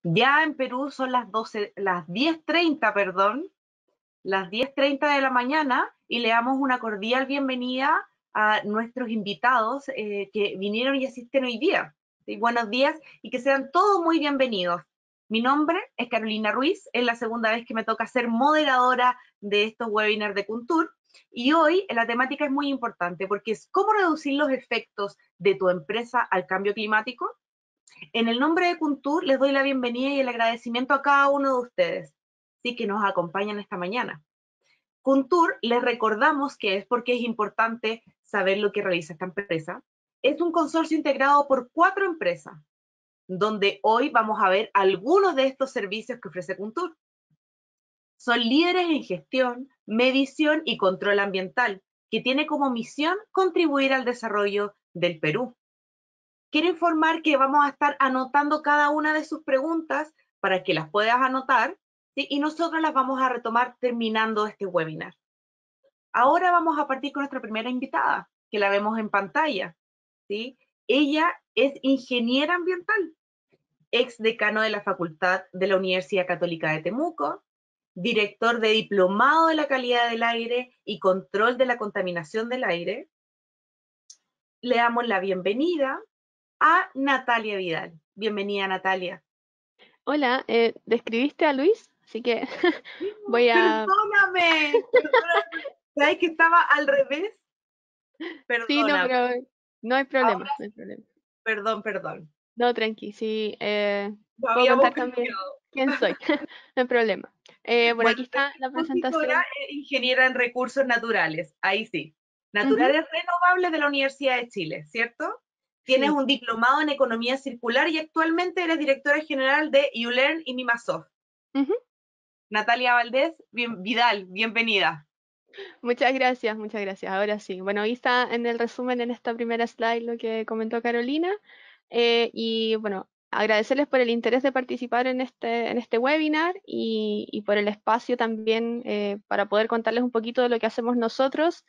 Ya en Perú son las 10:30, perdón, las 10:30 de la mañana y le damos una cordial bienvenida a nuestros invitados que vinieron y asisten hoy día. ¿Sí? Buenos días y que sean todos muy bienvenidos. Mi nombre es Carolina Ruiz, es la segunda vez que me toca ser moderadora de estos webinars de Kuntur y hoy la temática es muy importante porque es cómo reducir los efectos de tu empresa al cambio climático. En el nombre de Kuntur les doy la bienvenida y el agradecimiento a cada uno de ustedes, sí, que nos acompañan esta mañana. Kuntur, les recordamos que es porque es importante saber lo que realiza esta empresa. Es un consorcio integrado por 4 empresas, donde hoy vamos a ver algunos de estos servicios que ofrece Kuntur. Son líderes en gestión, medición y control ambiental, que tiene como misión contribuir al desarrollo del Perú. Quiero informar que vamos a estar anotando cada una de sus preguntas para que las puedas anotar, ¿sí? Y nosotros las vamos a retomar terminando este webinar. Ahora vamos a partir con nuestra primera invitada, que la vemos en pantalla, ¿sí? Ella es ingeniera ambiental, ex decano de la Facultad de la Universidad Católica de Temuco, director de Diplomado de la Calidad del Aire y Control de la Contaminación del Aire. Le damos la bienvenida a Natalia Vidal. Bienvenida, Natalia. Hola, describiste a Luis, así que voy a... Perdóname. ¿Sabes que estaba al revés? Sí, no, Perdóname. pero no hay Ahora, problema, no hay problema. perdón. No, tranqui, sí, Lo puedo habíamos contar también cambiado. quién soy, no hay problema. Bueno, Bueno, aquí soy está la consultora presentación. e ingeniera en recursos naturales, ahí sí. Ujú, Naturales renovables de la Universidad de Chile, ¿cierto? Tienes sí, un diplomado en economía circular y actualmente eres directora general de YouLearn y Mimasoft. ujú. Natalia Valdés, Vidal, bienvenida. Muchas gracias, muchas gracias. Ahora sí. Bueno, ahí está en el resumen en esta primera slide lo que comentó Carolina. Y bueno, agradecerles por el interés de participar en este webinar y por el espacio también para poder contarles un poquito de lo que hacemos nosotros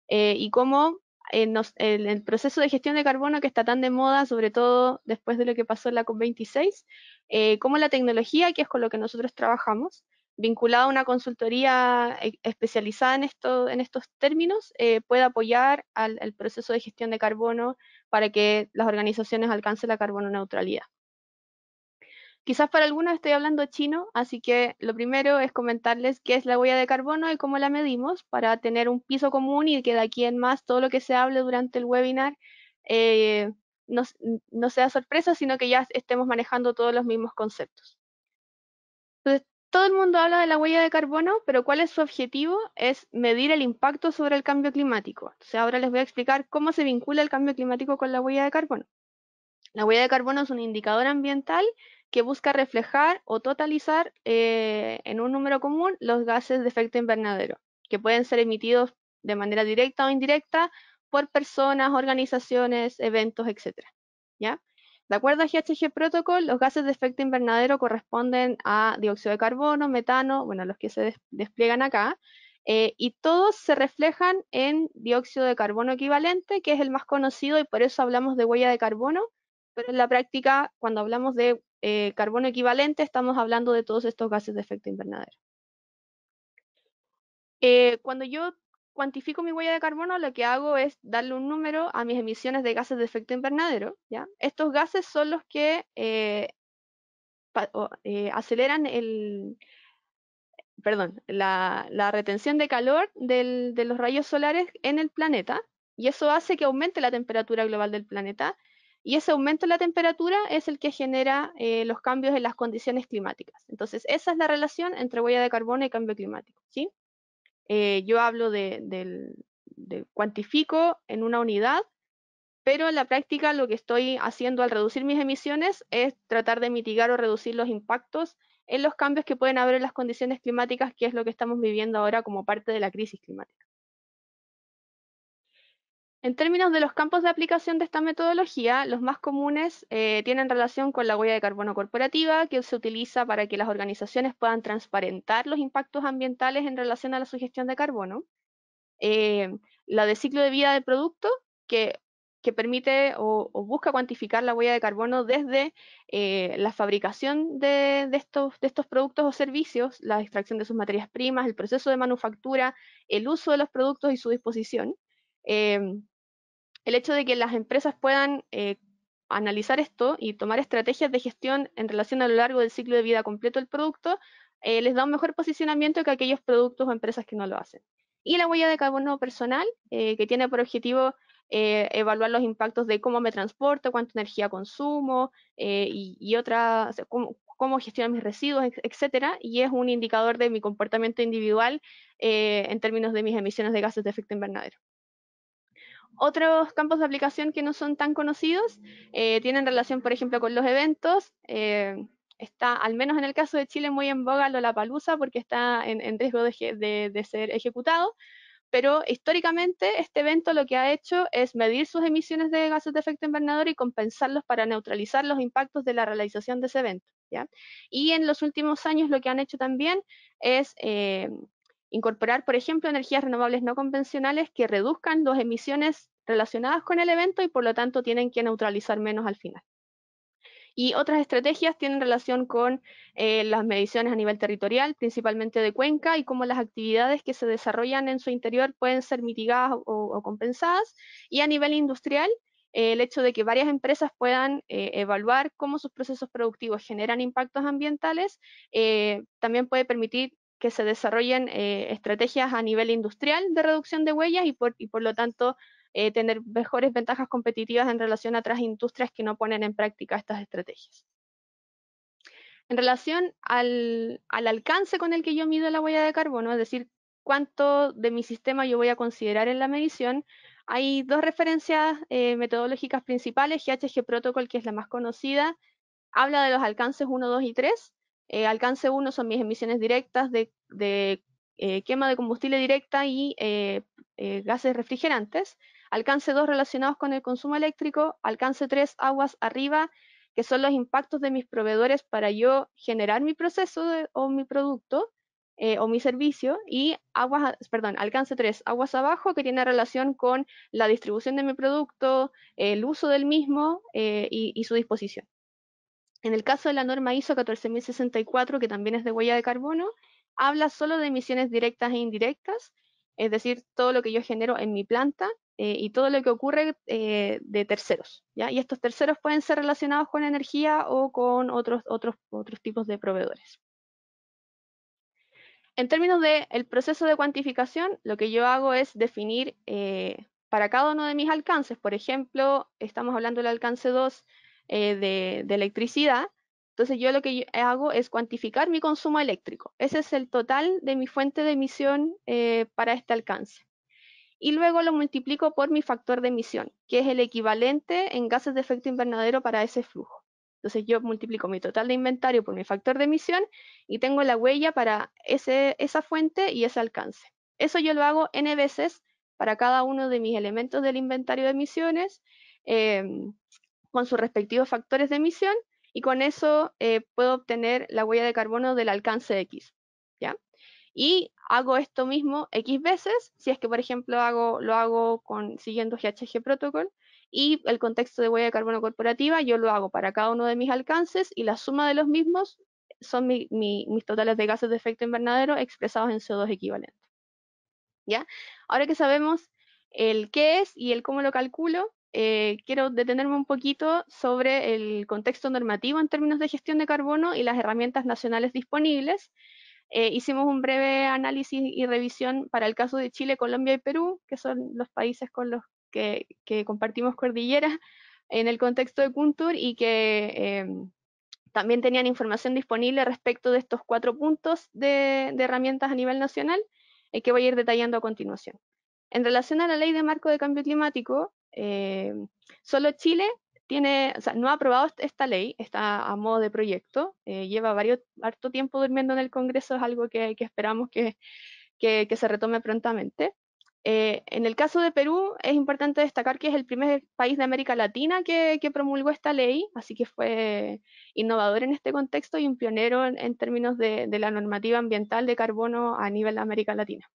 y cómo el proceso de gestión de carbono que está tan de moda, sobre todo después de lo que pasó en la COP26, cómo la tecnología, que es con lo que nosotros trabajamos, vinculada a una consultoría especializada en estos términos, puede apoyar al proceso de gestión de carbono para que las organizaciones alcancen la carbono neutralidad. Quizás para algunos estoy hablando chino, así que lo primero es comentarles qué es la huella de carbono y cómo la medimos para tener un piso común y que de aquí en más todo lo que se hable durante el webinar eh, no, no sea sorpresa, sino que ya estemos manejando todos los mismos conceptos. Entonces, todo el mundo habla de la huella de carbono, pero ¿cuál es su objetivo? Es medir el impacto sobre el cambio climático. Entonces, ahora les voy a explicar cómo se vincula el cambio climático con la huella de carbono. La huella de carbono es un indicador ambiental que busca reflejar o totalizar en un número común los gases de efecto invernadero, que pueden ser emitidos de manera directa o indirecta por personas, organizaciones, eventos, etc. ¿Ya? De acuerdo a GHG Protocol, los gases de efecto invernadero corresponden a dióxido de carbono, metano, bueno, los que se despliegan acá, y todos se reflejan en dióxido de carbono equivalente, que es el más conocido y por eso hablamos de huella de carbono, pero en la práctica, cuando hablamos de carbono equivalente, estamos hablando de todos estos gases de efecto invernadero. Cuando yo cuantifico mi huella de carbono, lo que hago es darle un número a mis emisiones de gases de efecto invernadero, ¿ya? Estos gases son los que aceleran la retención de calor de los rayos solares en el planeta, y eso hace que aumente la temperatura global del planeta, y ese aumento en la temperatura es el que genera los cambios en las condiciones climáticas. Entonces, esa es la relación entre huella de carbono y cambio climático, ¿sí? Yo hablo de cuantifico en una unidad, pero en la práctica lo que estoy haciendo al reducir mis emisiones es tratar de mitigar o reducir los impactos en los cambios que pueden haber en las condiciones climáticas, que es lo que estamos viviendo ahora como parte de la crisis climática. En términos de los campos de aplicación de esta metodología, los más comunes tienen relación con la huella de carbono corporativa, que se utiliza para que las organizaciones puedan transparentar los impactos ambientales en relación a la sugestión de carbono. La de ciclo de vida del producto, que que permite o busca cuantificar la huella de carbono desde la fabricación de estos productos o servicios, la extracción de sus materias primas, el proceso de manufactura, el uso de los productos y su disposición. El hecho de que las empresas puedan analizar esto y tomar estrategias de gestión en relación a lo largo del ciclo de vida completo del producto, les da un mejor posicionamiento que aquellos productos o empresas que no lo hacen. Y la huella de carbono personal, que tiene por objetivo evaluar los impactos de cómo me transporto, cuánta energía consumo y otras, o sea, cómo gestiono mis residuos, etcétera, y es un indicador de mi comportamiento individual en términos de mis emisiones de gases de efecto invernadero. Otros campos de aplicación que no son tan conocidos tienen relación, por ejemplo, con los eventos. Está, al menos en el caso de Chile, muy en boga Lollapalooza porque está en riesgo de ser ejecutado, pero históricamente este evento lo que ha hecho es medir sus emisiones de gases de efecto invernadero y compensarlos para neutralizar los impactos de la realización de ese evento, ¿ya? Y en los últimos años lo que han hecho también es incorporar, por ejemplo, energías renovables no convencionales que reduzcan las emisiones relacionadas con el evento y por lo tanto tienen que neutralizar menos al final. Y otras estrategias tienen relación con las mediciones a nivel territorial, principalmente de cuenca, y cómo las actividades que se desarrollan en su interior pueden ser mitigadas o compensadas. Y a nivel industrial, el hecho de que varias empresas puedan evaluar cómo sus procesos productivos generan impactos ambientales, también puede permitir que se desarrollen estrategias a nivel industrial de reducción de huellas y por lo tanto tener mejores ventajas competitivas en relación a otras industrias que no ponen en práctica estas estrategias. En relación al alcance con el que yo mido la huella de carbono, es decir, cuánto de mi sistema yo voy a considerar en la medición, hay dos referencias metodológicas principales. GHG Protocol, que es la más conocida, habla de los alcances 1, 2 y 3. Alcance 1 son mis emisiones directas de quema de combustible directa y gases refrigerantes. Alcance 2 relacionados con el consumo eléctrico. Alcance 3 aguas arriba, que son los impactos de mis proveedores para yo generar mi proceso o mi producto o mi servicio. Y alcance 3 aguas abajo, que tiene relación con la distribución de mi producto, el uso del mismo y su disposición. En el caso de la norma ISO 14064, que también es de huella de carbono, habla solo de emisiones directas e indirectas, es decir, todo lo que yo genero en mi planta y todo lo que ocurre de terceros, ¿ya? Y estos terceros pueden ser relacionados con energía o con otros tipos de proveedores. En términos del proceso de cuantificación, lo que yo hago es definir para cada uno de mis alcances. Por ejemplo, estamos hablando del alcance 2 de electricidad. Entonces yo lo que hago es cuantificar mi consumo eléctrico. Ese es el total de mi fuente de emisión para este alcance. Y luego lo multiplico por mi factor de emisión, que es el equivalente en gases de efecto invernadero para ese flujo. Entonces yo multiplico mi total de inventario por mi factor de emisión y tengo la huella para esa fuente y ese alcance. Eso yo lo hago n veces para cada uno de mis elementos del inventario de emisiones con sus respectivos factores de emisión, y con eso puedo obtener la huella de carbono del alcance X, ¿ya? Y hago esto mismo X veces, si es que, por ejemplo, lo hago siguiendo GHG Protocol, y el contexto de huella de carbono corporativa yo lo hago para cada uno de mis alcances, y la suma de los mismos son mis totales de gases de efecto invernadero expresados en CO2 equivalente. ¿Ya? Ahora que sabemos el qué es y el cómo lo calculo, quiero detenerme un poquito sobre el contexto normativo en términos de gestión de carbono y las herramientas nacionales disponibles. Hicimos un breve análisis y revisión para el caso de Chile, Colombia y Perú, que son los países con los que compartimos cordilleras en el contexto de Kuntur, y que también tenían información disponible respecto de estos 4 puntos de herramientas a nivel nacional, que voy a ir detallando a continuación. En relación a la ley de marco de cambio climático, solo Chile no ha aprobado esta ley, está a modo de proyecto, lleva harto tiempo durmiendo en el Congreso, es algo que esperamos que se retome prontamente. En el caso de Perú, es importante destacar que es el primer país de América Latina que promulgó esta ley, así que fue innovador en este contexto y un pionero en términos de la normativa ambiental de carbono a nivel de América Latina.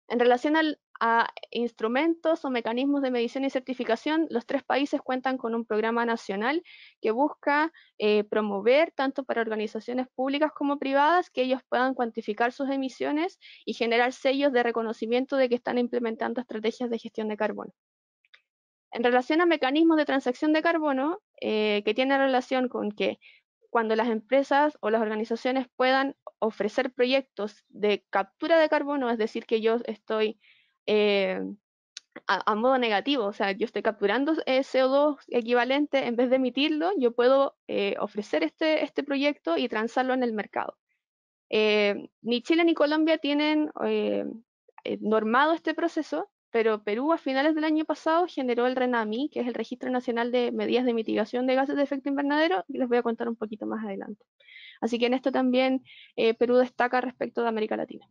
En relación a instrumentos o mecanismos de medición y certificación, los 3 países cuentan con un programa nacional que busca promover, tanto para organizaciones públicas como privadas, que ellos puedan cuantificar sus emisiones y generar sellos de reconocimiento de que están implementando estrategias de gestión de carbono. En relación a mecanismos de transacción de carbono, que tiene relación con que cuando las empresas o las organizaciones puedan ofrecer proyectos de captura de carbono, es decir, que yo estoy eh, a modo negativo, o sea, yo estoy capturando CO2 equivalente, en vez de emitirlo, yo puedo ofrecer este proyecto y transarlo en el mercado. Ni Chile ni Colombia tienen normado este proceso, pero Perú a finales del año pasado generó el RENAMI, que es el Registro Nacional de Medidas de Mitigación de Gases de Efecto Invernadero, y les voy a contar un poquito más adelante. Así que en esto también Perú destaca respecto de América Latina.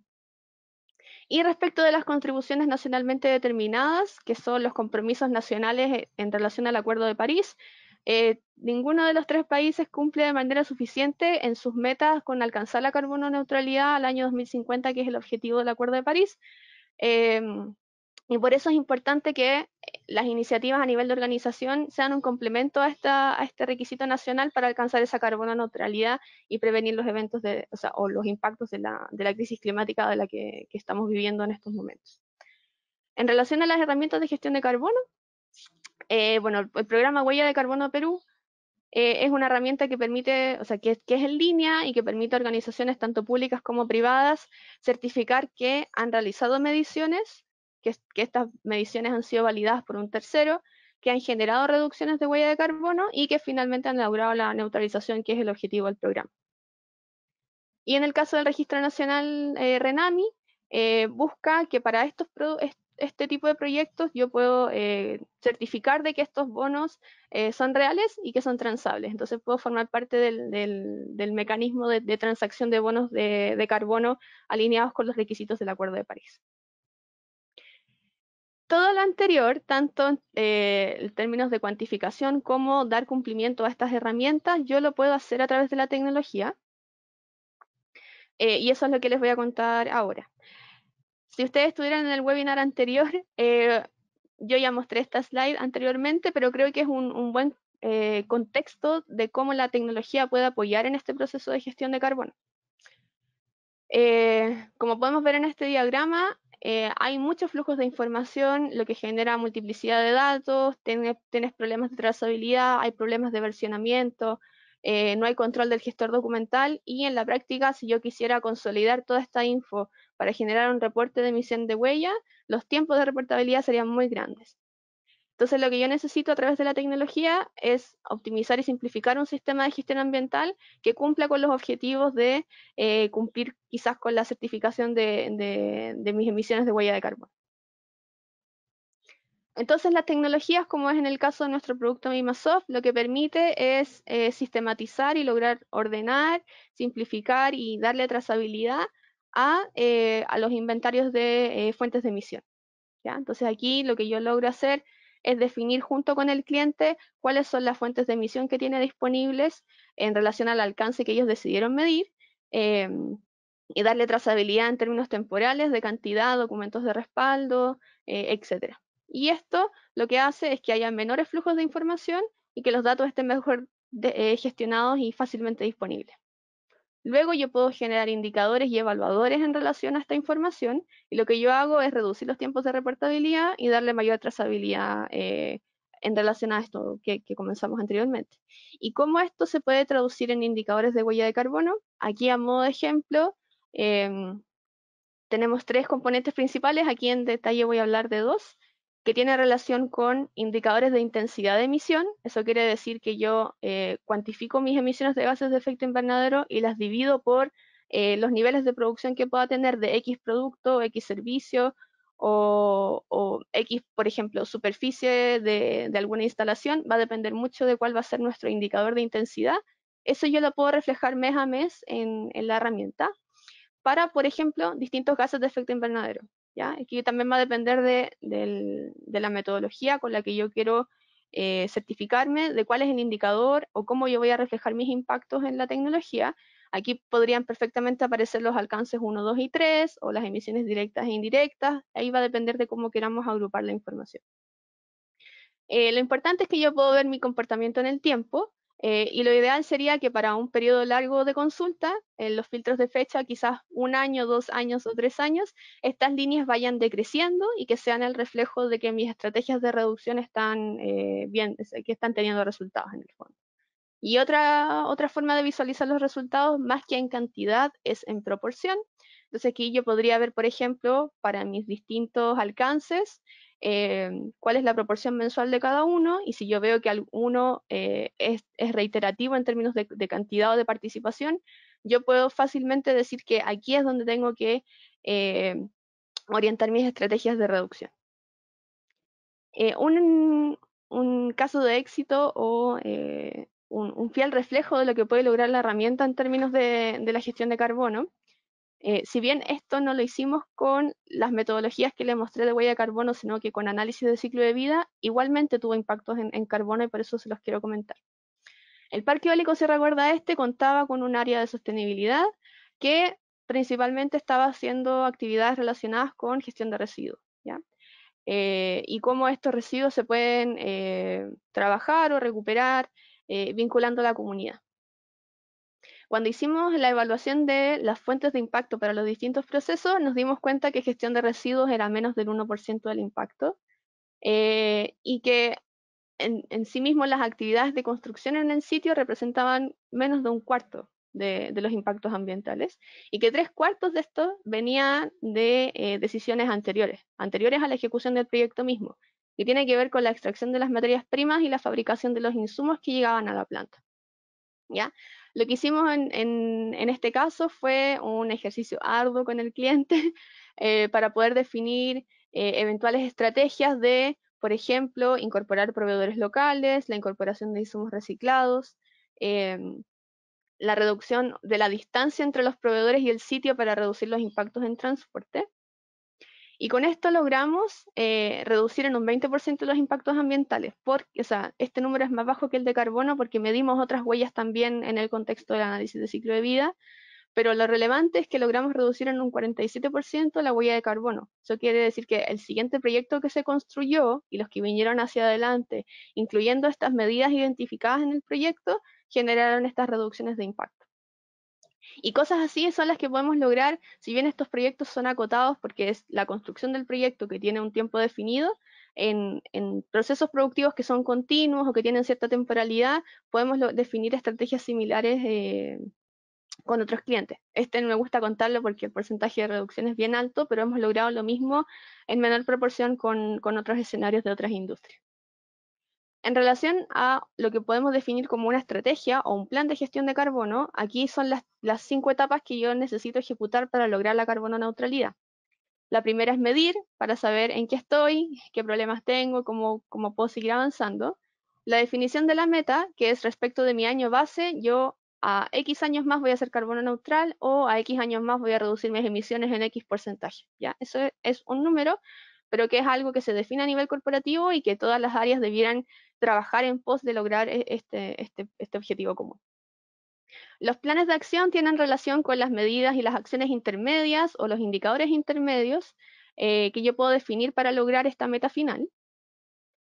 Y respecto de las contribuciones nacionalmente determinadas, que son los compromisos nacionales en relación al Acuerdo de París, ninguno de los 3 países cumple de manera suficiente en sus metas con alcanzar la carbono neutralidad al año 2050, que es el objetivo del Acuerdo de París. Y por eso es importante que las iniciativas a nivel de organización sean un complemento a este requisito nacional para alcanzar esa carbono neutralidad y prevenir los eventos o los impactos de la crisis climática de la que estamos viviendo en estos momentos. En relación a las herramientas de gestión de carbono, bueno, el programa Huella de Carbono Perú es una herramienta que permite, o sea, que es en línea y que permite a organizaciones tanto públicas como privadas certificar que han realizado mediciones, que estas mediciones han sido validadas por un tercero, que han generado reducciones de huella de carbono y que finalmente han logrado la neutralización, que es el objetivo del programa. Y en el caso del Registro Nacional RENAMI, busca que para este tipo de proyectos yo puedo certificar de que estos bonos son reales y que son transables. Entonces puedo formar parte del mecanismo de transacción de bonos de carbono alineados con los requisitos del Acuerdo de París. Todo lo anterior, tanto en términos de cuantificación como dar cumplimiento a estas herramientas, yo lo puedo hacer a través de la tecnología. Y eso es lo que les voy a contar ahora. Si ustedes estuvieran en el webinar anterior, yo ya mostré esta slide anteriormente, pero creo que es un buen contexto de cómo la tecnología puede apoyar en este proceso de gestión de carbono. Como podemos ver en este diagrama, hay muchos flujos de información, lo que genera multiplicidad de datos, tienes problemas de trazabilidad, hay problemas de versionamiento, no hay control del gestor documental y en la práctica, si yo quisiera consolidar toda esta info para generar un reporte de emisión de huella, los tiempos de reportabilidad serían muy grandes. Entonces, lo que yo necesito a través de la tecnología es optimizar y simplificar un sistema de gestión ambiental que cumpla con los objetivos de cumplir quizás con la certificación de mis emisiones de huella de carbono. Entonces, las tecnologías, como es en el caso de nuestro producto Mimasoft, lo que permite es sistematizar y lograr ordenar, simplificar y darle trazabilidad a los inventarios de fuentes de emisión. ¿Ya? Entonces, aquí lo que yo logro hacer es definir junto con el cliente cuáles son las fuentes de emisión que tiene disponibles en relación al alcance que ellos decidieron medir y darle trazabilidad en términos temporales de cantidad, documentos de respaldo, etc. Y esto lo que hace es que haya menores flujos de información y que los datos estén mejor gestionados y fácilmente disponibles. Luego yo puedo generar indicadores y evaluadores en relación a esta información y lo que yo hago es reducir los tiempos de reportabilidad y darle mayor trazabilidad en relación a esto que comenzamos anteriormente. ¿Y cómo esto se puede traducir en indicadores de huella de carbono? Aquí a modo de ejemplo tenemos 3 componentes principales, aquí en detalle voy a hablar de 2, que tienen relación con indicadores de intensidad de emisión. Eso quiere decir que yo cuantifico mis emisiones de gases de efecto invernadero y las divido por los niveles de producción que pueda tener de X producto, X servicio o X, por ejemplo, superficie de alguna instalación. Va a depender mucho de cuál va a ser nuestro indicador de intensidad. Eso yo lo puedo reflejar mes a mes en la herramienta para, por ejemplo, distintos gases de efecto invernadero. ¿Ya? Aquí también va a depender de la metodología con la que yo quiero certificarme, de cuál es el indicador o cómo yo voy a reflejar mis impactos en la tecnología. Aquí podrían perfectamente aparecer los alcances 1, 2 y 3, o las emisiones directas e indirectas. Ahí va a depender de cómo queramos agrupar la información. Lo importante es que yo puedo ver mi comportamiento en el tiempo, y lo ideal sería que para un periodo largo de consulta, en los filtros de fecha, quizás 1 año, 2 años o 3 años, estas líneas vayan decreciendo y que sean el reflejo de que mis estrategias de reducción están bien, que están teniendo resultados en el fondo. Y otra forma de visualizar los resultados, más que en cantidad, es en proporción. Entonces aquí yo podría ver, por ejemplo, para mis distintos alcances, cuál es la proporción mensual de cada uno, y si yo veo que alguno es reiterativo en términos de cantidad o de participación, yo puedo fácilmente decir que aquí es donde tengo que orientar mis estrategias de reducción. Un caso de éxito o un fiel reflejo de lo que puede lograr la herramienta en términos de la gestión de carbono. Si bien esto no lo hicimos con las metodologías que le mostré de huella de carbono, sino que con análisis de ciclo de vida, igualmente tuvo impactos en carbono, y por eso se los quiero comentar. El Parque Eólico Sierra Gorda Este contaba con un área de sostenibilidad que principalmente estaba haciendo actividades relacionadas con gestión de residuos, ¿ya? Y cómo estos residuos se pueden trabajar o recuperar vinculando a la comunidad. Cuando hicimos la evaluación de las fuentes de impacto para los distintos procesos, nos dimos cuenta que gestión de residuos era menos del 1% del impacto, y que en sí mismo las actividades de construcción en el sitio representaban menos de un cuarto de los impactos ambientales, y que 3/4 de esto venía de decisiones anteriores a la ejecución del proyecto mismo, que tiene que ver con la extracción de las materias primas y la fabricación de los insumos que llegaban a la planta. ¿Ya? Lo que hicimos en este caso fue un ejercicio arduo con el cliente para poder definir eventuales estrategias de, por ejemplo, incorporar proveedores locales, la incorporación de insumos reciclados, la reducción de la distancia entre los proveedores y el sitio para reducir los impactos en transporte. Y con esto logramos reducir en un 20% los impactos ambientales. O sea, este número es más bajo que el de carbono porque medimos otras huellas también en el contexto del análisis de ciclo de vida, pero lo relevante es que logramos reducir en un 47% la huella de carbono. Eso quiere decir que el siguiente proyecto que se construyó y los que vinieron hacia adelante, incluyendo estas medidas identificadas en el proyecto, generaron estas reducciones de impacto. Y cosas así son las que podemos lograr, si bien estos proyectos son acotados porque es la construcción del proyecto que tiene un tiempo definido, en procesos productivos que son continuos o que tienen cierta temporalidad, podemos definir estrategias similares con otros clientes. Este no me gusta contarlo porque el porcentaje de reducción es bien alto, pero hemos logrado lo mismo en menor proporción con otros escenarios de otras industrias. En relación a lo que podemos definir como una estrategia o un plan de gestión de carbono, aquí son las 5 etapas que yo necesito ejecutar para lograr la carbono neutralidad. La primera es medir para saber en qué estoy, qué problemas tengo, cómo puedo seguir avanzando. La definición de la meta, que es respecto de mi año base, yo a X años más voy a ser carbono neutral o a X años más voy a reducir mis emisiones en X porcentaje. ¿Ya? Eso es un número, pero que es algo que se define a nivel corporativo y que todas las áreas debieran trabajar en pos de lograr este objetivo común. Los planes de acción tienen relación con las medidas y las acciones intermedias o los indicadores intermedios que yo puedo definir para lograr esta meta final.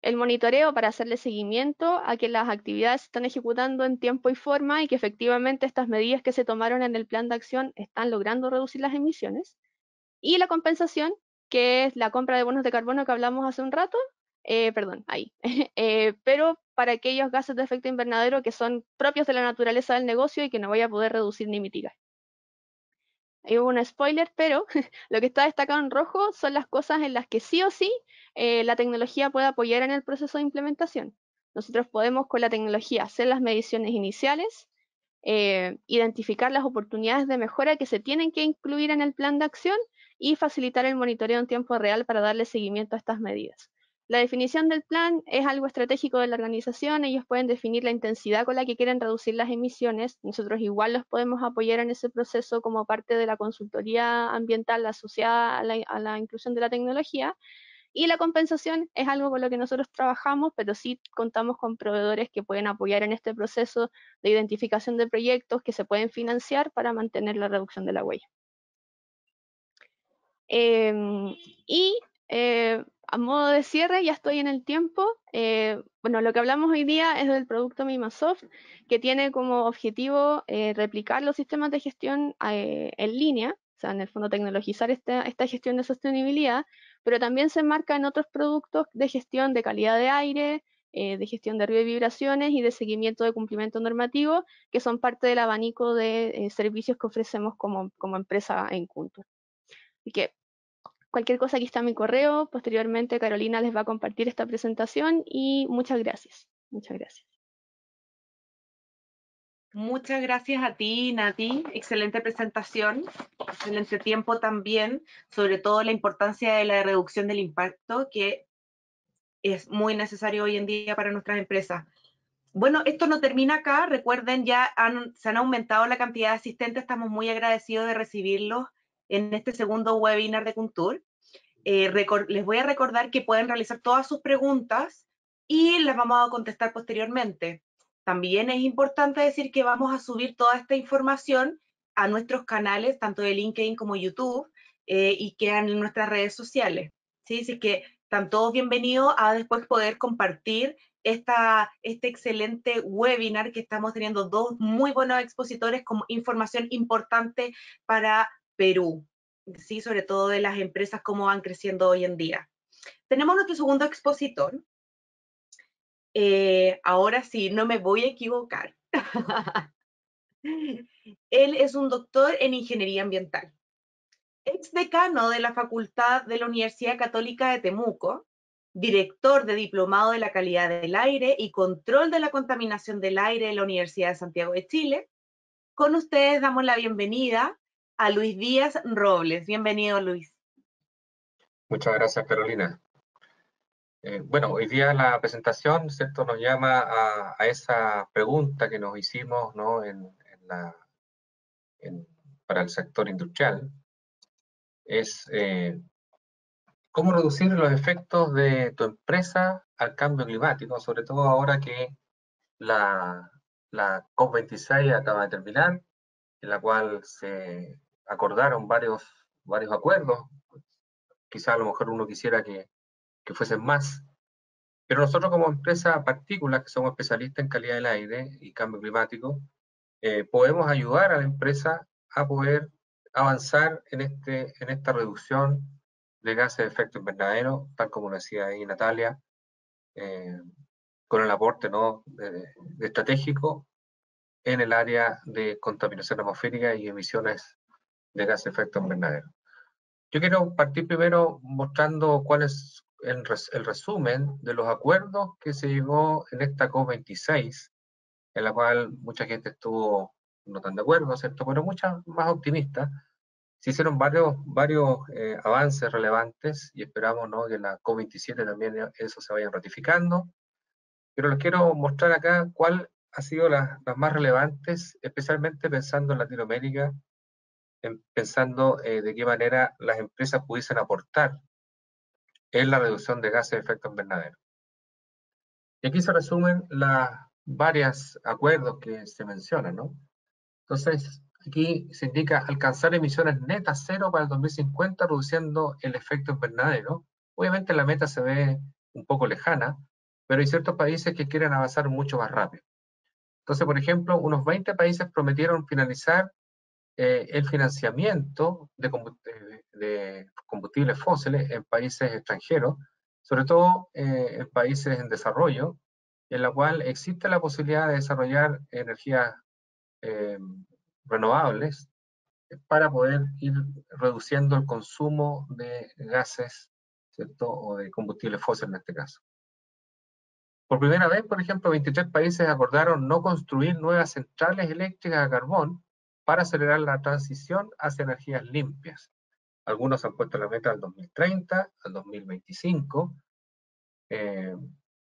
El monitoreo para hacerle seguimiento a que las actividades se están ejecutando en tiempo y forma y que efectivamente estas medidas que se tomaron en el plan de acción están logrando reducir las emisiones. Y la compensación, que es la compra de bonos de carbono que hablamos hace un rato, perdón, ahí, pero para aquellos gases de efecto invernadero que son propios de la naturaleza del negocio y que no voy a poder reducir ni mitigar. Ahí hubo un spoiler, pero lo que está destacado en rojo son las cosas en las que sí o sí la tecnología puede apoyar en el proceso de implementación. Nosotros podemos con la tecnología hacer las mediciones iniciales, identificar las oportunidades de mejora que se tienen que incluir en el plan de acción y facilitar el monitoreo en tiempo real para darle seguimiento a estas medidas. La definición del plan es algo estratégico de la organización. Ellos pueden definir la intensidad con la que quieren reducir las emisiones. Nosotros igual los podemos apoyar en ese proceso como parte de la consultoría ambiental asociada a la inclusión de la tecnología. Y la compensación es algo con lo que nosotros trabajamos, pero sí contamos con proveedores que pueden apoyar en este proceso de identificación de proyectos que se pueden financiar para mantener la reducción de la huella. Y a modo de cierre, ya estoy en el tiempo. Bueno, lo que hablamos hoy día es del producto Mimasoft, que tiene como objetivo replicar los sistemas de gestión en línea, o sea, en el fondo tecnologizar esta gestión de sostenibilidad, pero también se enmarca en otros productos de gestión de calidad de aire, de gestión de ruido y vibraciones y de seguimiento de cumplimiento normativo, que son parte del abanico de servicios que ofrecemos como empresa en Kuntur. Así que cualquier cosa, aquí está mi correo. Posteriormente Carolina les va a compartir esta presentación y muchas gracias. Muchas gracias. Muchas gracias a ti, Nati. Excelente presentación, excelente tiempo también, sobre todo la importancia de la reducción del impacto, que es muy necesario hoy en día para nuestras empresas. Bueno, esto no termina acá. Recuerden, se han aumentado la cantidad de asistentes. Estamos muy agradecidos de recibirlos en este segundo webinar de Kuntur. Les voy a recordar que pueden realizar todas sus preguntas y las vamos a contestar posteriormente. También es importante decir que vamos a subir toda esta información a nuestros canales, tanto de LinkedIn como YouTube, y quedan en nuestras redes sociales. ¿Sí? Así que están todos bienvenidos a después poder compartir este excelente webinar que estamos teniendo dos muy buenos expositores con información importante para Perú. Sí, sobre todo de las empresas, cómo van creciendo hoy en día. Tenemos nuestro segundo expositor. Ahora sí, no me voy a equivocar. Él es un doctor en ingeniería ambiental, ex decano de la Facultad de la Universidad Católica de Temuco, director de Diplomado de la Calidad del Aire y Control de la Contaminación del Aire de la Universidad de Santiago de Chile. Con ustedes damos la bienvenida a Luis Díaz Robles. Bienvenido, Luis. Muchas gracias, Carolina. Bueno, hoy día la presentación, ¿cierto?, nos llama a esa pregunta que nos hicimos, ¿no?, para el sector industrial. Es cómo reducir los efectos de tu empresa al cambio climático, sobre todo ahora que la COP26 acaba de terminar, en la cual se acordaron varios acuerdos. Quizá a lo mejor uno quisiera que fuesen más. Pero nosotros como empresa partículas, que somos especialistas en calidad del aire y cambio climático, podemos ayudar a la empresa a poder avanzar en esta reducción de gases de efecto invernadero, tal como decía ahí Natalia, con el aporte, ¿no?, de estratégico en el área de contaminación atmosférica y emisiones de gases de efecto invernadero. Yo quiero partir primero mostrando cuál es el resumen de los acuerdos que se llegó en esta COP26, en la cual mucha gente estuvo no tan de acuerdo, ¿cierto?, pero mucha más optimista. Se hicieron varios avances relevantes y esperamos, ¿no?, que en la COP27 también eso se vaya ratificando. Pero les quiero mostrar acá cuál ha sido las más relevantes, especialmente pensando en Latinoamérica, pensando de qué manera las empresas pudiesen aportar en la reducción de gases de efecto invernadero. Y aquí se resumen los varios acuerdos que se mencionan, ¿no? Entonces, aquí se indica alcanzar emisiones netas cero para el 2050, reduciendo el efecto invernadero. Obviamente la meta se ve un poco lejana, pero hay ciertos países que quieren avanzar mucho más rápido. Entonces, por ejemplo, unos 20 países prometieron finalizar el financiamiento de combustibles fósiles en países extranjeros, sobre todo en países en desarrollo, en la cual existe la posibilidad de desarrollar energías renovables para poder ir reduciendo el consumo de gases, ¿cierto?, o de combustibles fósiles en este caso. Por primera vez, por ejemplo, 23 países acordaron no construir nuevas centrales eléctricas a carbón para acelerar la transición hacia energías limpias. Algunos han puesto la meta al 2030, al 2025.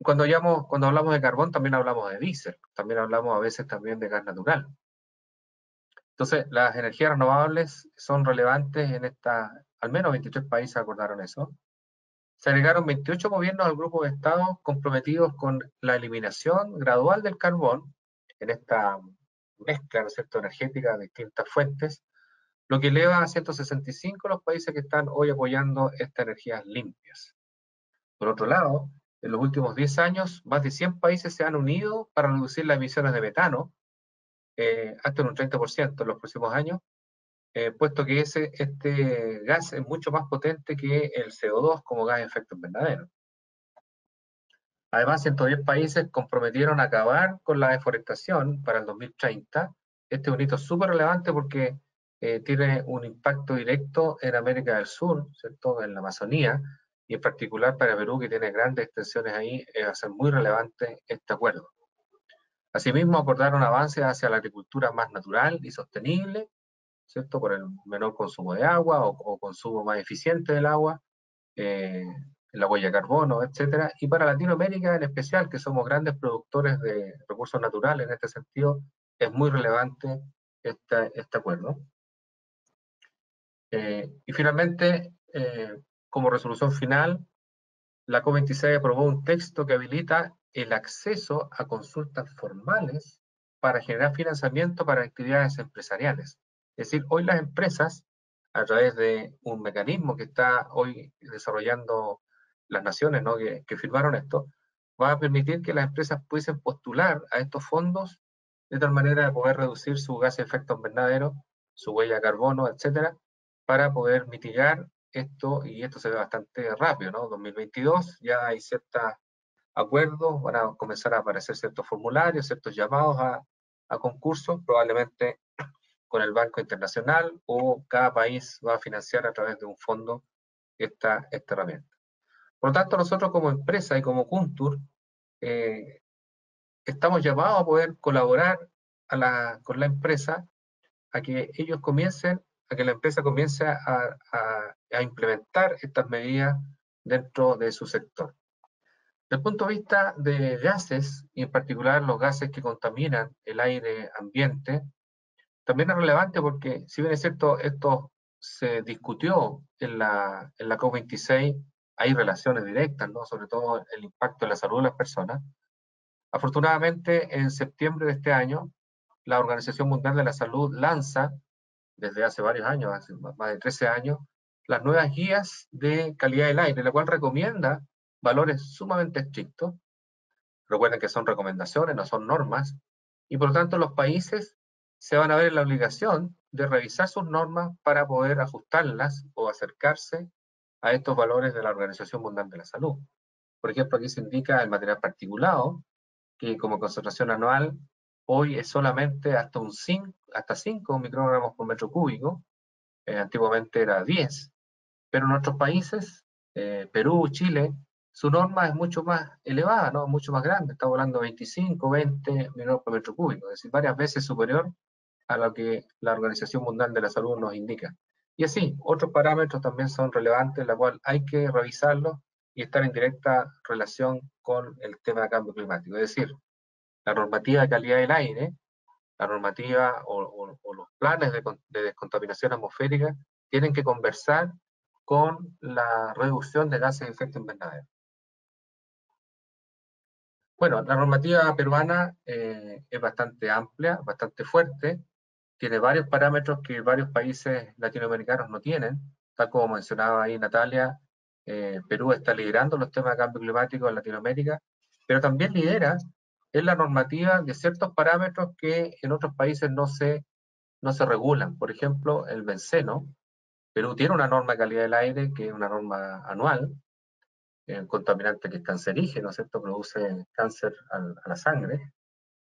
Cuando hablamos de carbón también hablamos de diésel, también hablamos a veces también de gas natural. Entonces, las energías renovables son relevantes en al menos 23 países acordaron eso. se agregaron 28 gobiernos al grupo de estados comprometidos con la eliminación gradual del carbón en esta mezcla, ¿no es cierto?, energética de distintas fuentes, lo que eleva a 165 los países que están hoy apoyando estas energías limpias. Por otro lado, en los últimos 10 años, más de 100 países se han unido para reducir las emisiones de metano, hasta en un 30% en los próximos años, puesto que este gas es mucho más potente que el CO2 como gas de efecto invernadero. Además, 110 países comprometieron a acabar con la deforestación para el 2030. Este es un hito súper relevante porque tiene un impacto directo en América del Sur, ¿cierto?, en la Amazonía, y en particular para Perú, que tiene grandes extensiones ahí, va a ser muy relevante este acuerdo. Asimismo, acordaron avances hacia la agricultura más natural y sostenible, ¿cierto?, por el menor consumo de agua o consumo más eficiente del agua, la huella de carbono, etcétera. Y para Latinoamérica en especial, que somos grandes productores de recursos naturales en este sentido, es muy relevante este acuerdo. Y finalmente, como resolución final, la COP26 aprobó un texto que habilita el acceso a consultas formales para generar financiamiento para actividades empresariales. Es decir, hoy las empresas, a través de un mecanismo que está hoy desarrollando las naciones, ¿no?, que firmaron esto, va a permitir que las empresas pudiesen postular a estos fondos de tal manera de poder reducir su gas de efecto invernadero, su huella de carbono, etcétera, para poder mitigar esto, y esto se ve bastante rápido, ¿no? 2022 ya hay ciertos acuerdos, van a comenzar a aparecer ciertos formularios, ciertos llamados a concursos, probablemente con el Banco Internacional, o cada país va a financiar a través de un fondo esta herramienta. Por lo tanto, nosotros como empresa y como Kuntur, estamos llamados a poder colaborar con la empresa a que ellos comiencen, a que la empresa comience a implementar estas medidas dentro de su sector. Desde el punto de vista de gases, y en particular los gases que contaminan el aire ambiente, también es relevante porque, si bien es cierto, esto se discutió en la COP26, hay relaciones directas, ¿no?, sobre todo el impacto en la salud de las personas. Afortunadamente, en septiembre de este año, la Organización Mundial de la Salud lanza, desde hace varios años, hace más de 13 años, las nuevas guías de calidad del aire, la cual recomienda valores sumamente estrictos. Recuerden que son recomendaciones, no son normas, y por lo tanto los países se van a ver en la obligación de revisar sus normas para poder ajustarlas o acercarse a estos valores de la Organización Mundial de la Salud. Por ejemplo, aquí se indica el material particulado, que como concentración anual hoy es solamente hasta 5 microgramos por metro cúbico, antiguamente era 10, pero en otros países, Perú, Chile, su norma es mucho más elevada, ¿no?, mucho más grande, está hablando de 25, 20 microgramos por metro cúbico, es decir, varias veces superior a lo que la Organización Mundial de la Salud nos indica. Y así, otros parámetros también son relevantes, la cual hay que revisarlos y estar en directa relación con el tema de cambio climático. Es decir, la normativa de calidad del aire, la normativa o los planes de descontaminación atmosférica tienen que conversar con la reducción de gases de efecto invernadero. Bueno, la normativa peruana es bastante amplia, bastante fuerte, tiene varios parámetros que varios países latinoamericanos no tienen, tal como mencionaba ahí Natalia. Perú está liderando los temas de cambio climático en Latinoamérica, pero también lidera en la normativa de ciertos parámetros que en otros países no se regulan. Por ejemplo, el benceno. Perú tiene una norma de calidad del aire que es una norma anual, un contaminante que es cancerígeno, ¿cierto? Produce cáncer a la sangre.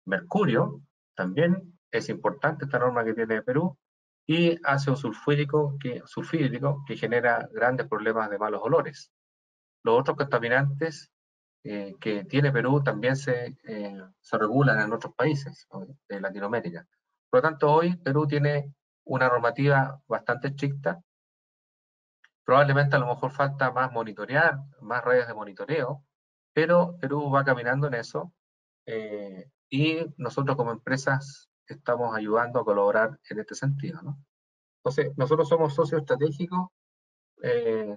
Mercurio, también es importante esta norma que tiene Perú, y ácido sulfúrico que genera grandes problemas de malos olores. Los otros contaminantes que tiene Perú también se regulan en otros países de Latinoamérica. Por lo tanto, hoy Perú tiene una normativa bastante estricta. Probablemente a lo mejor falta más monitorear, más redes de monitoreo, pero Perú va caminando en eso, y nosotros como empresas estamos ayudando a colaborar en este sentido, ¿no? Entonces, nosotros somos socios estratégicos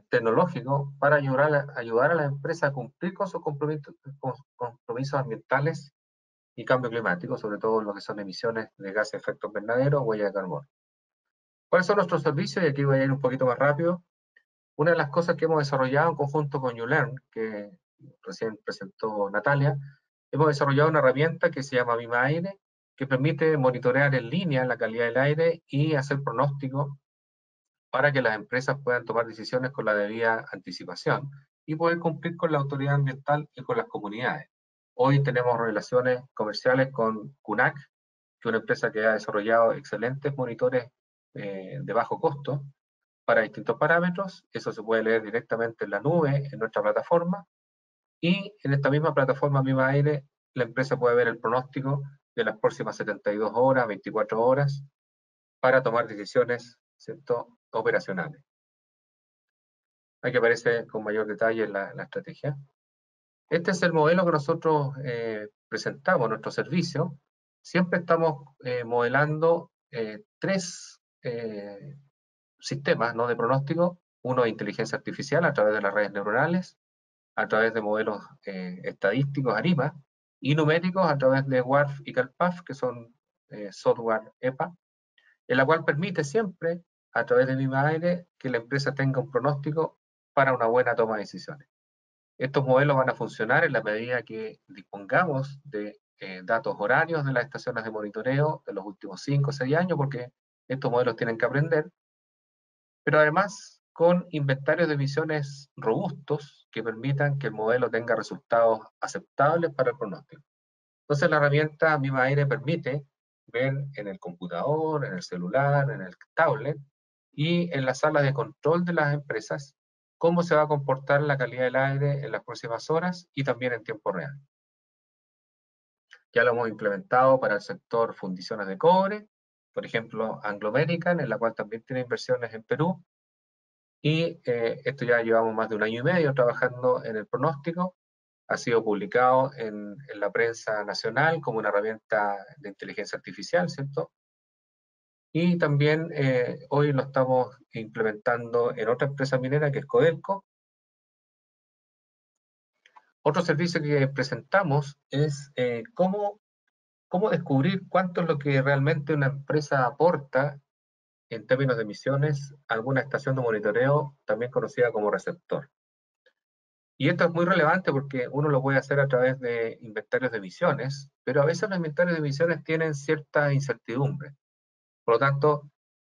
tecnológico para ayudar a las empresas a cumplir con sus compromisos ambientales y cambio climático, sobre todo lo que son emisiones de gases de efecto invernadero o huella de carbono. ¿Cuáles son nuestros servicios? Y aquí voy a ir un poquito más rápido. Una de las cosas que hemos desarrollado en conjunto con YouLearn, que recién presentó Natalia, hemos desarrollado una herramienta que se llama Mima Aire, que permite monitorear en línea la calidad del aire y hacer pronósticos para que las empresas puedan tomar decisiones con la debida anticipación y poder cumplir con la autoridad ambiental y con las comunidades. Hoy tenemos relaciones comerciales con CUNAC, que es una empresa que ha desarrollado excelentes monitores de bajo costo para distintos parámetros. Eso se puede leer directamente en la nube, en nuestra plataforma. Y en esta misma plataforma Mima Aire, la empresa puede ver el pronóstico de las próximas 72 horas, 24 horas, para tomar decisiones, ¿cierto?, operacionales. Aquí aparece con mayor detalle la estrategia. Este es el modelo que nosotros presentamos, nuestro servicio. Siempre estamos modelando tres sistemas, ¿no?, de pronóstico. Uno de inteligencia artificial a través de las redes neuronales, a través de modelos estadísticos, ARIMA, y numéricos a través de WARF y CalPAF, que son software EPA, en la cual permite siempre, a través de Mima Aire, que la empresa tenga un pronóstico para una buena toma de decisiones. Estos modelos van a funcionar en la medida que dispongamos de datos horarios de las estaciones de monitoreo de los últimos 5 o 6 años, porque estos modelos tienen que aprender, pero además con inventarios de emisiones robustos que permitan que el modelo tenga resultados aceptables para el pronóstico. Entonces la herramienta Mima Aire permite ver en el computador, en el celular, en el tablet y en las salas de control de las empresas cómo se va a comportar la calidad del aire en las próximas horas y también en tiempo real. Ya lo hemos implementado para el sector fundiciones de cobre, por ejemplo Anglo American, en la cual también tiene inversiones en Perú, y esto ya llevamos más de 1 año y medio trabajando en el pronóstico. Ha sido publicado en la prensa nacional como una herramienta de inteligencia artificial, ¿cierto? Y también hoy lo estamos implementando en otra empresa minera que es Codelco. Otro servicio que presentamos es cómo descubrir cuánto es lo que realmente una empresa aporta en términos de emisiones a alguna estación de monitoreo, también conocida como receptor. Y esto es muy relevante porque uno lo puede hacer a través de inventarios de emisiones, pero a veces los inventarios de emisiones tienen cierta incertidumbre. Por lo tanto,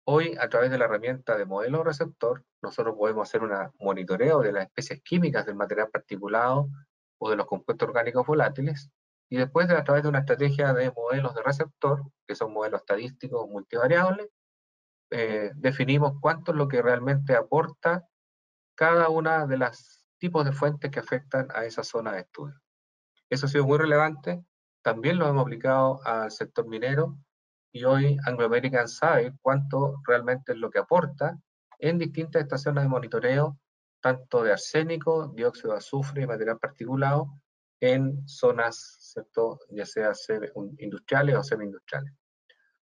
hoy a través de la herramienta de modelo receptor, nosotros podemos hacer un monitoreo de las especies químicas del material particulado o de los compuestos orgánicos volátiles, y después a través de una estrategia de modelos de receptor, que son modelos estadísticos multivariables, definimos cuánto es lo que realmente aporta cada una de las tipos de fuentes que afectan a esa zona de estudio. Eso ha sido muy relevante, también lo hemos aplicado al sector minero, y hoy Anglo American sabe cuánto realmente es lo que aporta en distintas estaciones de monitoreo, tanto de arsénico, dióxido de azufre y material particulado, en zonas, ¿cierto?, ya sea industriales o semi-industriales.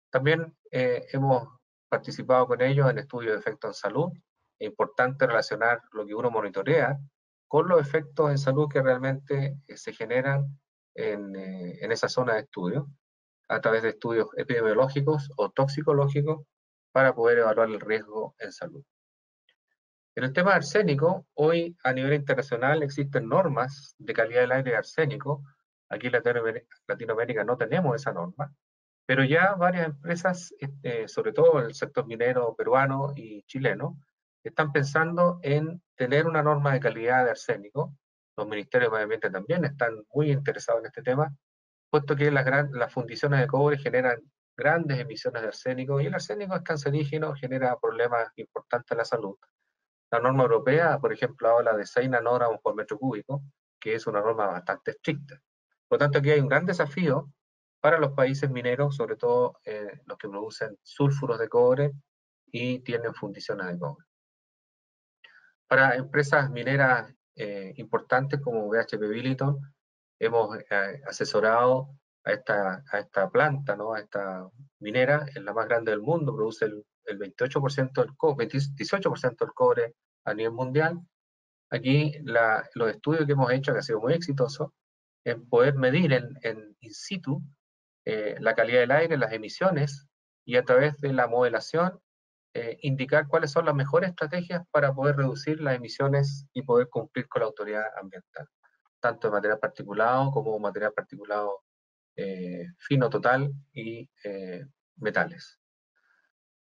También hemos participado con ellos en estudios de efectos en salud. Es importante relacionar lo que uno monitorea con los efectos en salud que realmente se generan en esa zona de estudio, a través de estudios epidemiológicos o toxicológicos para poder evaluar el riesgo en salud. En el tema de arsénico, hoy a nivel internacional existen normas de calidad del aire de arsénico. Aquí en Latinoamérica no tenemos esa norma, pero ya varias empresas, sobre todo en el sector minero peruano y chileno, están pensando en tener una norma de calidad de arsénico. Los ministerios de Medio Ambiente también están muy interesados en este tema, puesto que las fundiciones de cobre generan grandes emisiones de arsénico, y el arsénico es cancerígeno, genera problemas importantes a la salud. La norma europea, por ejemplo, habla de 6 nanogramos por metro cúbico, que es una norma bastante estricta. Por lo tanto, aquí hay un gran desafío para los países mineros, sobre todo los que producen sulfuros de cobre y tienen fundiciones de cobre. Para empresas mineras importantes como BHP Billiton, hemos asesorado a esta planta, ¿no?, a esta minera, es la más grande del mundo, produce el 28% del cobre, 18% del cobre a nivel mundial. Aquí los estudios que hemos hecho, que ha sido muy exitoso, es poder medir in situ la calidad del aire, las emisiones, y a través de la modelación indicar cuáles son las mejores estrategias para poder reducir las emisiones y poder cumplir con la autoridad ambiental, tanto de material particulado como material particulado fino total y metales.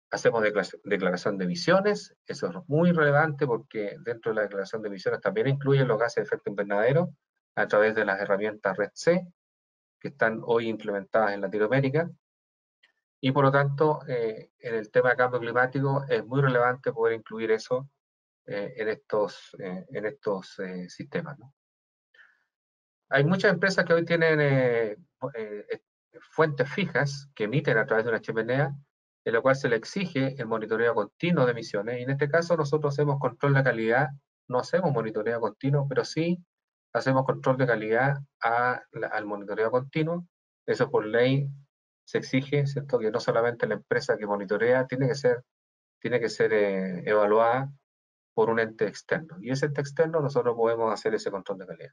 Hacemos declaración de emisiones, eso es muy relevante porque dentro de la declaración de emisiones también incluyen los gases de efecto invernadero a través de las herramientas RED-C que están hoy implementadas en Latinoamérica. Y por lo tanto, en el tema de cambio climático es muy relevante poder incluir eso en estos sistemas, ¿no? Hay muchas empresas que hoy tienen fuentes fijas que emiten a través de una chimenea, en la cual se le exige el monitoreo continuo de emisiones. Y en este caso nosotros hacemos control de calidad, no hacemos monitoreo continuo, pero sí hacemos control de calidad al monitoreo continuo. Eso por ley se exige, ¿cierto? Que no solamente la empresa que monitorea tiene que ser evaluada por un ente externo. Y ese ente externo nosotros podemos hacer ese control de calidad.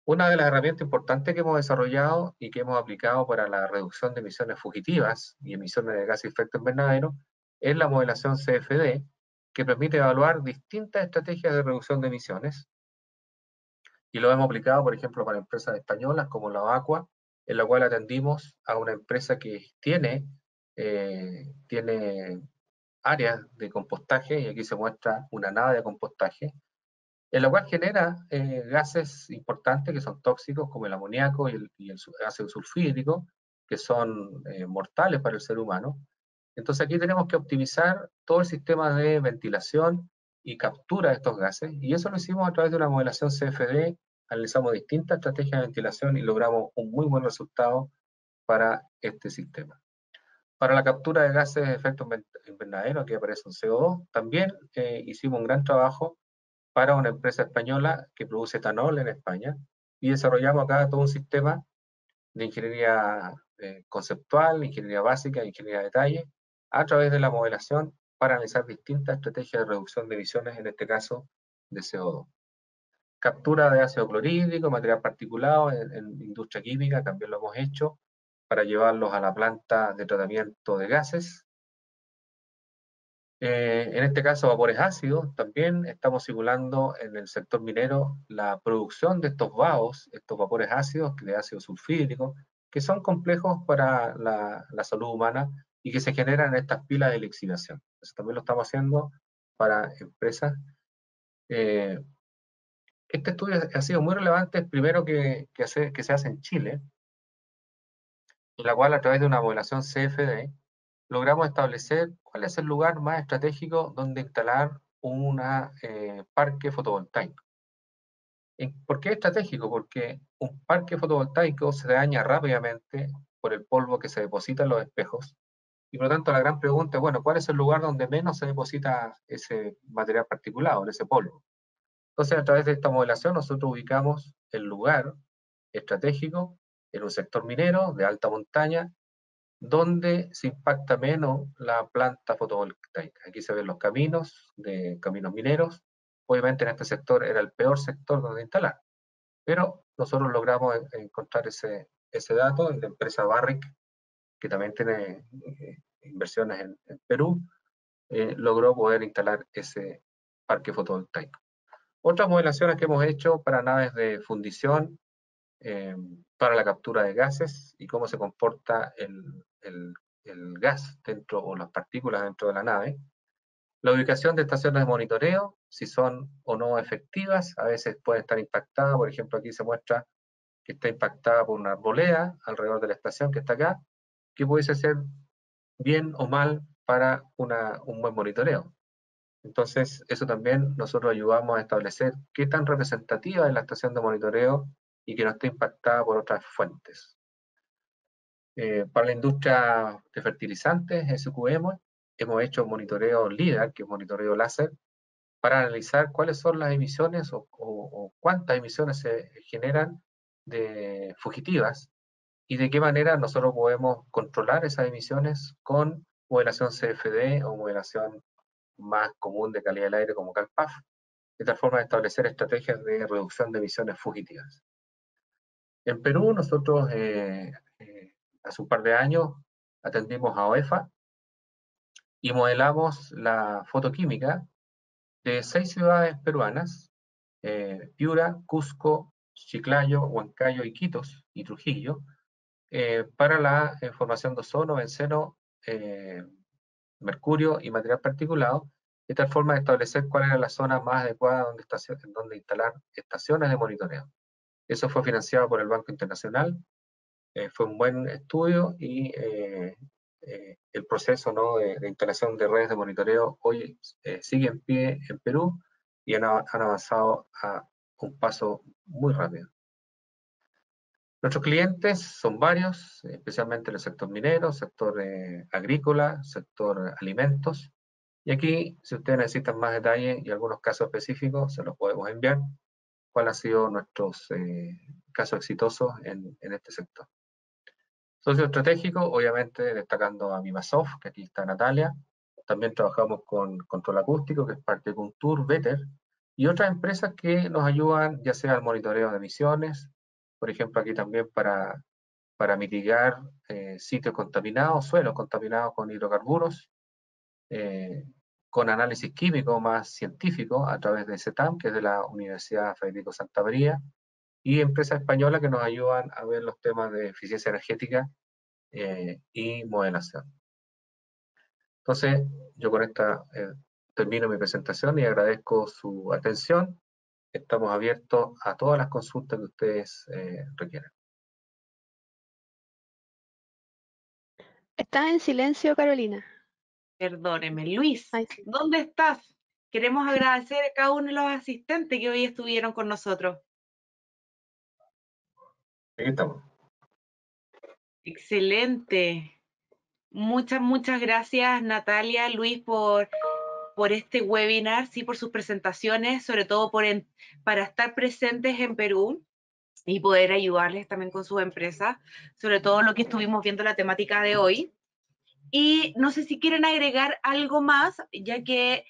Una de las herramientas importantes que hemos desarrollado y que hemos aplicado para la reducción de emisiones fugitivas y emisiones de gases de efecto invernadero es la modelación CFD, que permite evaluar distintas estrategias de reducción de emisiones. Y lo hemos aplicado, por ejemplo, para empresas españolas como la Aqua, en la cual atendimos a una empresa que tiene áreas de compostaje, y aquí se muestra una nave de compostaje, en la cual genera gases importantes que son tóxicos, como el amoníaco y el ácido sulfídrico, que son mortales para el ser humano. Entonces aquí tenemos que optimizar todo el sistema de ventilación y captura de estos gases, y eso lo hicimos a través de una modelación CFD. Analizamos distintas estrategias de ventilación y logramos un muy buen resultado para este sistema. Para la captura de gases de efecto invernadero, aquí aparece un CO2, también hicimos un gran trabajo para una empresa española que produce etanol en España, y desarrollamos acá todo un sistema de ingeniería conceptual, ingeniería básica, ingeniería de detalle, a través de la modelación para analizar distintas estrategias de reducción de emisiones, en este caso de CO2. Captura de ácido clorhídrico, material particulado en industria química, también lo hemos hecho para llevarlos a la planta de tratamiento de gases. En este caso, vapores ácidos, también estamos simulando en el sector minero la producción de estos VAOs, estos vapores ácidos de ácido sulfídrico, que son complejos para la salud humana y que se generan en estas pilas de lixiviación. Eso también lo estamos haciendo para empresas. Este estudio ha sido muy relevante, primero que se hace en Chile, en la cual a través de una modelación CFD, logramos establecer cuál es el lugar más estratégico donde instalar un parque fotovoltaico. ¿Por qué estratégico? Porque un parque fotovoltaico se daña rápidamente por el polvo que se deposita en los espejos, y por lo tanto la gran pregunta es, bueno, ¿cuál es el lugar donde menos se deposita ese material particulado, ese polvo? Entonces, a través de esta modelación nosotros ubicamos el lugar estratégico en un sector minero de alta montaña, donde se impacta menos la planta fotovoltaica. Aquí se ven los caminos mineros. Obviamente en este sector era el peor sector donde instalar, pero nosotros logramos encontrar ese dato, y la empresa Barrick, que también tiene inversiones en Perú, logró poder instalar ese parque fotovoltaico. Otras modelaciones que hemos hecho para naves de fundición, para la captura de gases y cómo se comporta el gas dentro, o las partículas dentro de la nave. La ubicación de estaciones de monitoreo, si son o no efectivas, a veces pueden estar impactadas. Por ejemplo, aquí se muestra que está impactada por una arboleda alrededor de la estación que está acá, que pudiese ser bien o mal para un buen monitoreo. Entonces, eso también nosotros ayudamos a establecer qué tan representativa es la estación de monitoreo y que no esté impactada por otras fuentes. Para la industria de fertilizantes, SQM, hemos hecho monitoreo LIDAR, que es monitoreo láser, para analizar cuáles son las emisiones o cuántas emisiones se generan de fugitivas, y de qué manera nosotros podemos controlar esas emisiones con modelación CFD o modelación más común de calidad del aire como CalPAF, de tal forma de establecer estrategias de reducción de emisiones fugitivas. En Perú, nosotros hace un par de años atendimos a OEFA y modelamos la fotoquímica de 6 ciudades peruanas, Piura, Cusco, Chiclayo, Huancayo, Iquitos y Trujillo, para la formación de ozono, benceno, mercurio y material particulado, de tal forma de establecer cuál era la zona más adecuada donde instalar estaciones de monitoreo. Eso fue financiado por el Banco Internacional, fue un buen estudio y el proceso, ¿no?, de instalación de redes de monitoreo hoy sigue en pie en Perú y han avanzado a un paso muy rápido. Nuestros clientes son varios, especialmente en el sector minero, sector agrícola, sector alimentos. Y aquí, si ustedes necesitan más detalles y algunos casos específicos, se los podemos enviar. ¿Cuál ha sido nuestros casos exitosos en este sector? Socio estratégico, obviamente destacando a Mimasoft, que aquí está Natalia. También trabajamos con Control Acústico, que es parte de Contour, Vetter, y otras empresas que nos ayudan, ya sea al monitoreo de emisiones, por ejemplo, aquí también para mitigar sitios contaminados, suelos contaminados con hidrocarburos, con análisis químico más científico a través de CETAM, que es de la Universidad Federico Santa María, y empresas españolas que nos ayudan a ver los temas de eficiencia energética y modelación. Entonces, yo con esta termino mi presentación y agradezco su atención. Estamos abiertos a todas las consultas que ustedes requieran. Estás en silencio, Carolina. Perdóneme, Luis, Ay, sí. ¿dónde estás? Queremos agradecer a cada uno de los asistentes que hoy estuvieron con nosotros. Aquí estamos. Excelente. Muchas gracias, Natalia, Luis, por este webinar, sí, por sus presentaciones, sobre todo para estar presentes en Perú y poder ayudarles también con sus empresas, sobre todo lo que estuvimos viendo la temática de hoy. Y no sé si quieren agregar algo más, ya que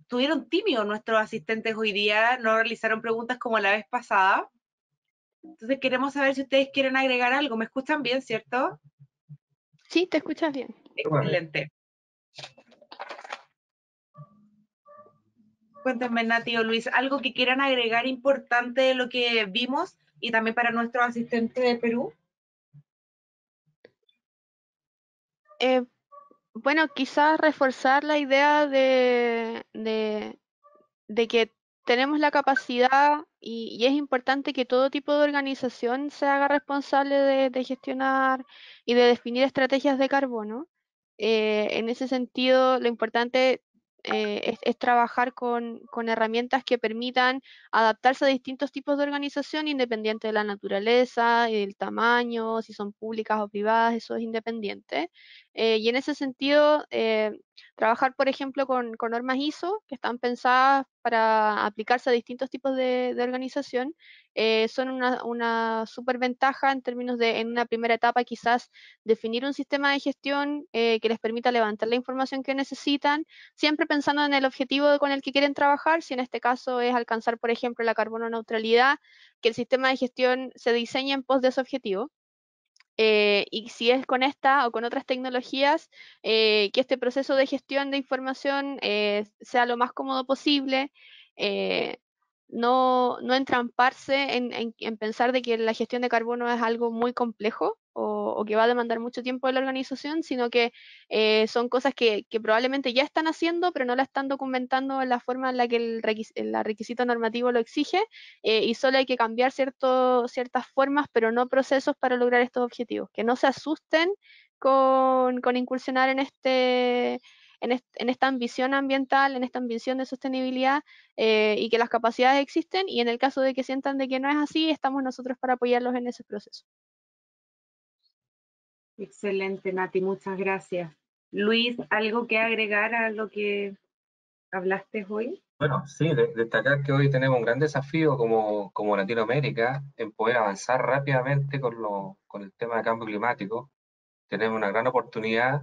tuvieron tímidos nuestros asistentes hoy día, no realizaron preguntas como la vez pasada. Entonces queremos saber si ustedes quieren agregar algo. ¿Me escuchan bien, cierto? Sí, te escuchas bien. Excelente. Cuéntenme, Nati o Luis, algo que quieran agregar importante de lo que vimos y también para nuestros asistentes de Perú. Bueno, quizás reforzar la idea de que tenemos la capacidad y es importante que todo tipo de organización se haga responsable de gestionar y de definir estrategias de carbono. En ese sentido, lo importante es trabajar con herramientas que permitan adaptarse a distintos tipos de organización independiente de la naturaleza y del tamaño, si son públicas o privadas, eso es independiente. Y en ese sentido, trabajar, por ejemplo, con normas ISO que están pensadas para aplicarse a distintos tipos de organización, son una súper ventaja en términos de, en una primera etapa, quizás definir un sistema de gestión que les permita levantar la información que necesitan, siempre pensando en el objetivo con el que quieren trabajar, si en este caso es alcanzar, por ejemplo, la carbono neutralidad, que el sistema de gestión se diseñe en pos de ese objetivo. Y si es con esta o con otras tecnologías, que este proceso de gestión de información sea lo más cómodo posible, no entramparse en pensar de que la gestión de carbono es algo muy complejo o que va a demandar mucho tiempo de la organización, sino que son cosas que probablemente ya están haciendo, pero no la están documentando en la forma en la que el requisito normativo lo exige, y solo hay que cambiar ciertas formas, pero no procesos para lograr estos objetivos. Que no se asusten con incursionar en esta ambición ambiental, en esta ambición de sostenibilidad, y que las capacidades existen, y en el caso de que sientan de que no es así, estamos nosotros para apoyarlos en ese proceso. Excelente, Nati, muchas gracias. Luis, ¿algo que agregar a lo que hablaste hoy? Bueno, sí, destacar que hoy tenemos un gran desafío como Latinoamérica en poder avanzar rápidamente con el tema de cambio climático. Tenemos una gran oportunidad,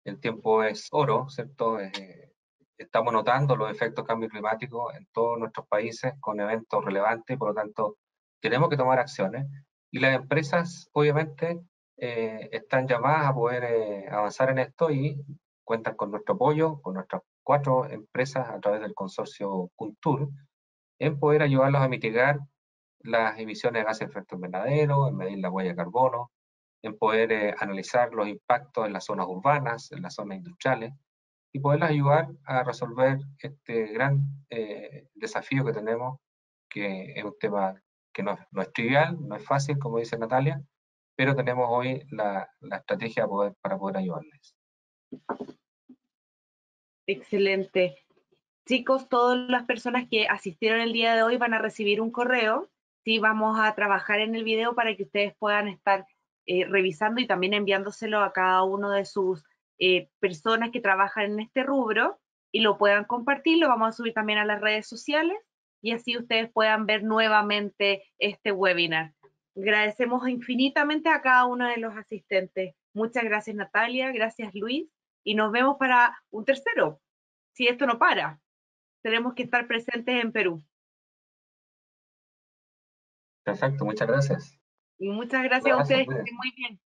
el tiempo es oro, ¿cierto? estamos notando los efectos del cambio climático en todos nuestros países con eventos relevantes, por lo tanto, tenemos que tomar acciones. Y las empresas, obviamente, están llamadas a poder avanzar en esto y cuentan con nuestro apoyo, con nuestras 4 empresas a través del consorcio Kuntur, en poder ayudarlos a mitigar las emisiones de gases de efecto invernadero, en medir la huella de carbono, en poder analizar los impactos en las zonas urbanas, en las zonas industriales, y poderlas ayudar a resolver este gran desafío que tenemos, que es un tema que no es trivial, no es fácil, como dice Natalia, pero tenemos hoy la estrategia para poder ayudarles. Excelente. Chicos, todas las personas que asistieron el día de hoy van a recibir un correo. Sí, vamos a trabajar en el video para que ustedes puedan estar revisando y también enviándoselo a cada uno de sus personas que trabajan en este rubro y lo puedan compartir. Lo vamos a subir también a las redes sociales y así ustedes puedan ver nuevamente este webinar. Agradecemos infinitamente a cada uno de los asistentes. Muchas gracias, Natalia. Gracias, Luis. Y nos vemos para un tercero, si esto no para. Tenemos que estar presentes en Perú. Perfecto, muchas gracias. Y muchas Un gracias a abrazo, ustedes, que cuídense. estén muy bien.